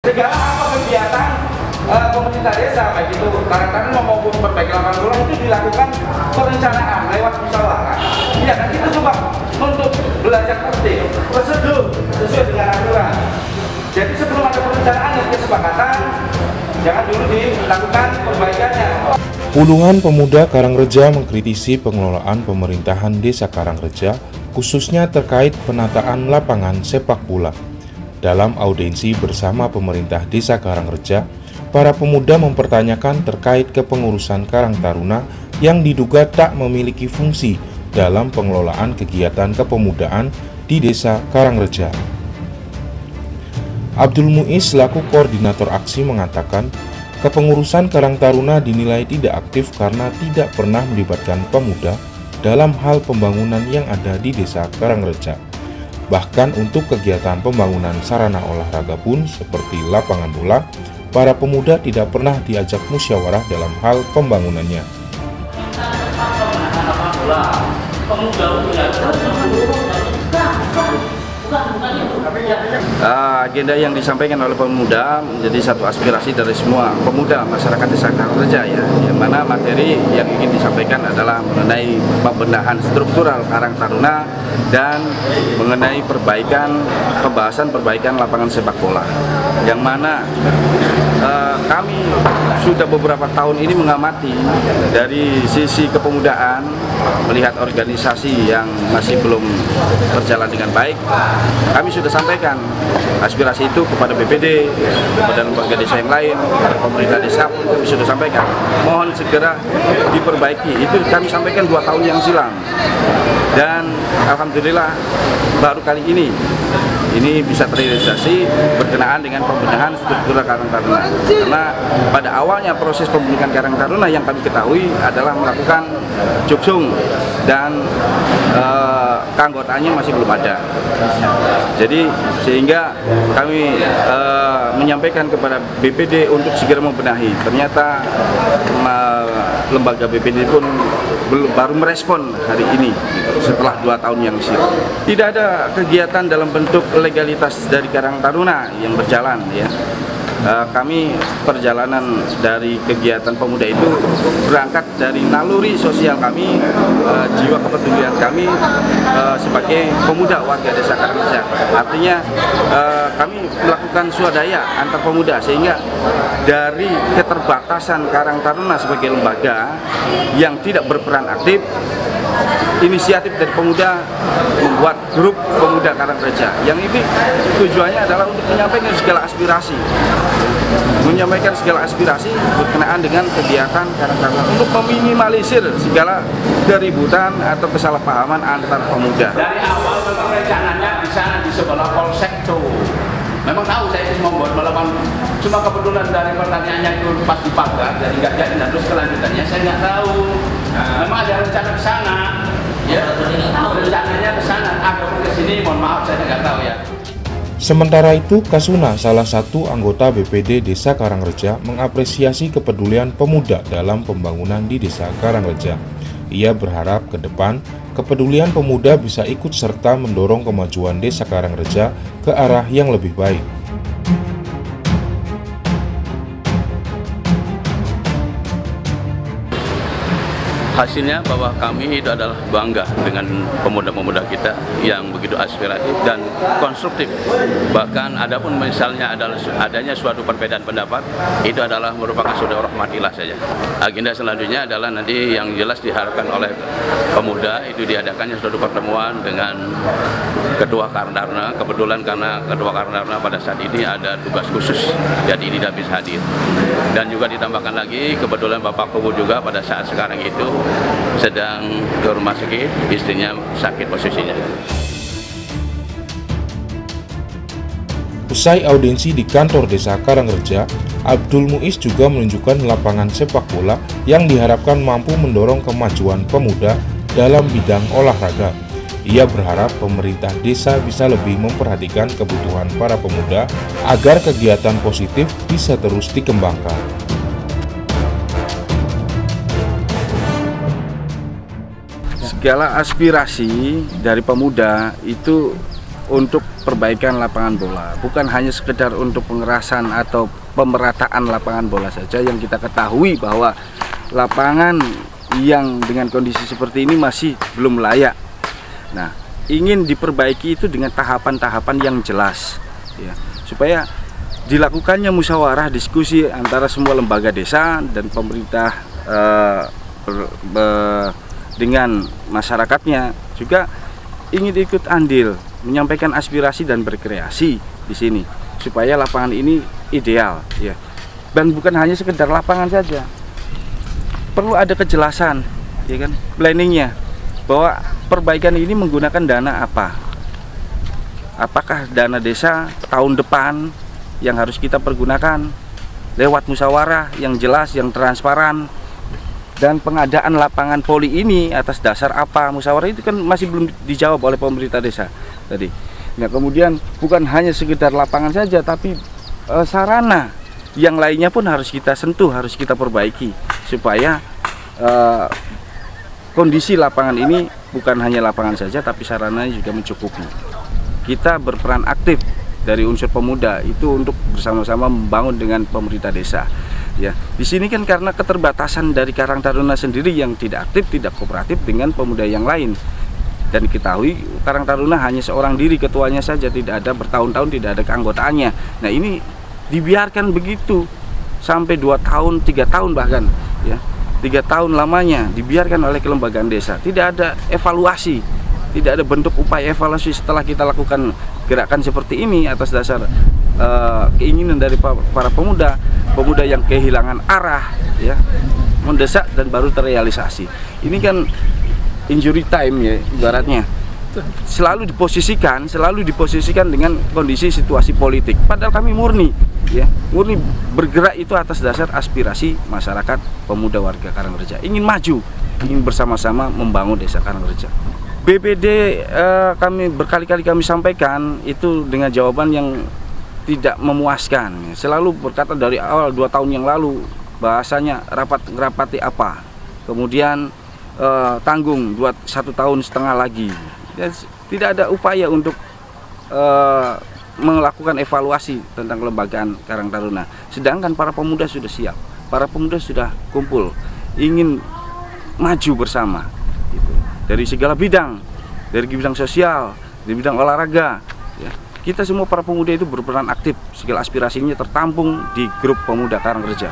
Segala apa kegiatan pemerintah desa, baik itu Karang Taruna maupun perbaikan lapangan bola itu dilakukan perencanaan lewat musyawarah. Ya, dan kita coba untuk belajar tertib, prosedur sesuai dengan aturan. Jadi sebelum ada perencanaan dan kesepakatan, jangan dulu dilakukan perbaikannya. Puluhan pemuda Karangreja mengkritisi pengelolaan pemerintahan Desa Karangreja, khususnya terkait penataan lapangan sepak bola. Dalam audiensi bersama pemerintah Desa Karangreja, para pemuda mempertanyakan terkait kepengurusan Karang Taruna yang diduga tak memiliki fungsi dalam pengelolaan kegiatan kepemudaan di Desa Karangreja. Abdul Muiz selaku koordinator aksi mengatakan, kepengurusan Karang Taruna dinilai tidak aktif karena tidak pernah melibatkan pemuda dalam hal pembangunan yang ada di Desa Karangreja. Bahkan untuk kegiatan pembangunan sarana olahraga pun seperti lapangan bola, para pemuda tidak pernah diajak musyawarah dalam hal pembangunannya. Agenda yang disampaikan oleh pemuda menjadi satu aspirasi dari semua pemuda masyarakat Desa Karangreja, ya, yang mana materi yang ingin disampaikan adalah mengenai pembenahan struktural Karang Taruna dan mengenai pembahasan perbaikan lapangan sepak bola, yang mana kami sudah beberapa tahun ini mengamati dari sisi kepemudaan, melihat organisasi yang masih belum berjalan dengan baik. Kami sudah sampaikan aspirasi itu kepada BPD, kepada lembaga desa yang lain, kepada pemerintah desa pun kami sudah sampaikan. Mohon segera diperbaiki. Itu kami sampaikan 2 tahun yang silam. Dan alhamdulillah baru kali ini bisa terrealisasi berkenaan dengan pembenahan struktur Karang Taruna. Karena pada awalnya proses pembentukan Karang Taruna yang kami ketahui adalah melakukan juksung dan keanggotaannya masih belum ada. Jadi sehingga kami menyampaikan kepada BPD untuk segera membenahi. Ternyata lembaga BPD pun baru merespon hari ini setelah 2 tahun yang silam. Tidak ada kegiatan dalam bentuk legalitas dari Karang Taruna yang berjalan, ya. Kami perjalanan dari kegiatan pemuda itu berangkat dari naluri sosial kami, jiwa kepedulian kami sebagai pemuda warga Desa Karangreja. Artinya kami melakukan swadaya antar pemuda, sehingga dari keterbatasan Karang Taruna sebagai lembaga yang tidak berperan aktif, inisiatif dari pemuda membuat grup pemuda Karangreja, yang ini tujuannya adalah untuk menyampaikan segala aspirasi berkenaan dengan kegiatan Karang Taruna, untuk meminimalisir segala keributan atau kesalahpahaman antar pemuda. Dari awal memang rencananya di sana di sebelah Polsek tuh, memang tahu saya itu membuat melakukan, cuma kebetulan dari pertanyaannya itu pas dipagar, jadi nggak jadi, dan terus kelanjutannya saya nggak tahu. Memang ada rencana ke sana, ya, rencananya ke sana, ada ke sini, mohon maaf saya nggak tahu, ya. Sementara itu, Kasuna, salah satu anggota BPD Desa Karangreja, mengapresiasi kepedulian pemuda dalam pembangunan di Desa Karangreja. Ia berharap ke depan, kepedulian pemuda bisa ikut serta mendorong kemajuan Desa Karangreja ke arah yang lebih baik. Hasilnya bahwa kami itu adalah bangga dengan pemuda-pemuda kita yang begitu aspiratif dan konstruktif. Bahkan adapun misalnya adanya suatu perbedaan pendapat, itu adalah merupakan sudah rahmatillah saja. Agenda selanjutnya adalah nanti yang jelas diharapkan oleh pemuda itu diadakannya suatu pertemuan dengan Ketua Karang Taruna. Kebetulan karena Ketua Karang Taruna pada saat ini ada tugas khusus, jadi tidak bisa hadir. Dan juga ditambahkan lagi, kebetulan Bapak Kubu juga pada saat sekarang itu sedang ke rumah sakit, istrinya sakit posisinya. Usai audiensi di kantor Desa Karangreja, Abdul Muiz juga menunjukkan lapangan sepak bola yang diharapkan mampu mendorong kemajuan pemuda dalam bidang olahraga. Ia berharap pemerintah desa bisa lebih memperhatikan kebutuhan para pemuda agar kegiatan positif bisa terus dikembangkan. Segala aspirasi dari pemuda itu untuk perbaikan lapangan bola, bukan hanya sekedar untuk pengerasan atau pemerataan lapangan bola saja, yang kita ketahui bahwa lapangan yang dengan kondisi seperti ini masih belum layak. Nah, ingin diperbaiki itu dengan tahapan-tahapan yang jelas, ya, supaya dilakukannya musyawarah diskusi antara semua lembaga desa dan pemerintah dengan masyarakatnya juga ingin ikut andil, menyampaikan aspirasi dan berkreasi di sini supaya lapangan ini ideal, ya. Dan bukan hanya sekedar lapangan saja, perlu ada kejelasan, ya kan, planningnya, bahwa perbaikan ini menggunakan dana apa, apakah dana desa tahun depan yang harus kita pergunakan lewat musyawarah yang jelas, yang transparan. Dan pengadaan lapangan voli ini atas dasar apa, musyawarah itu kan masih belum dijawab oleh pemerintah desa tadi. Nah, kemudian bukan hanya sekedar lapangan saja, tapi sarana yang lainnya pun harus kita sentuh, harus kita perbaiki supaya kondisi lapangan ini bukan hanya lapangan saja, tapi sarananya juga mencukupi. Kita berperan aktif dari unsur pemuda itu untuk bersama-sama membangun dengan pemerintah desa. Ya, di sini kan karena keterbatasan dari Karang Taruna sendiri yang tidak aktif, tidak kooperatif dengan pemuda yang lain. Dan diketahui Karang Taruna hanya seorang diri ketuanya saja, tidak ada bertahun-tahun, tidak ada keanggotaannya. Nah, ini dibiarkan begitu sampai 2 tahun, 3 tahun bahkan, ya. 3 tahun lamanya dibiarkan oleh kelembagaan desa. Tidak ada evaluasi, tidak ada bentuk upaya evaluasi setelah kita lakukan gerakan seperti ini atas dasar keinginan dari para pemuda yang kehilangan arah, ya, mendesak dan baru terrealisasi. Ini kan injury time, ya, ibaratnya selalu diposisikan dengan kondisi situasi politik. Padahal kami murni bergerak itu atas dasar aspirasi masyarakat pemuda warga Karangreja, ingin maju, ingin bersama-sama membangun desa Karangreja. BPD kami berkali-kali kami sampaikan itu dengan jawaban yang tidak memuaskan. Selalu berkata dari awal 2 tahun yang lalu bahasanya ngerapati apa, kemudian tanggung 1,5 tahun lagi. Dan tidak ada upaya untuk melakukan evaluasi tentang kelembagaan Karang Taruna. Sedangkan para pemuda sudah siap, para pemuda sudah kumpul, ingin maju bersama. Gitu. Dari segala bidang, dari bidang sosial, dari bidang olahraga, ya. Kita semua para pemuda itu berperan aktif, segala aspirasinya tertampung di grup pemuda Karangreja.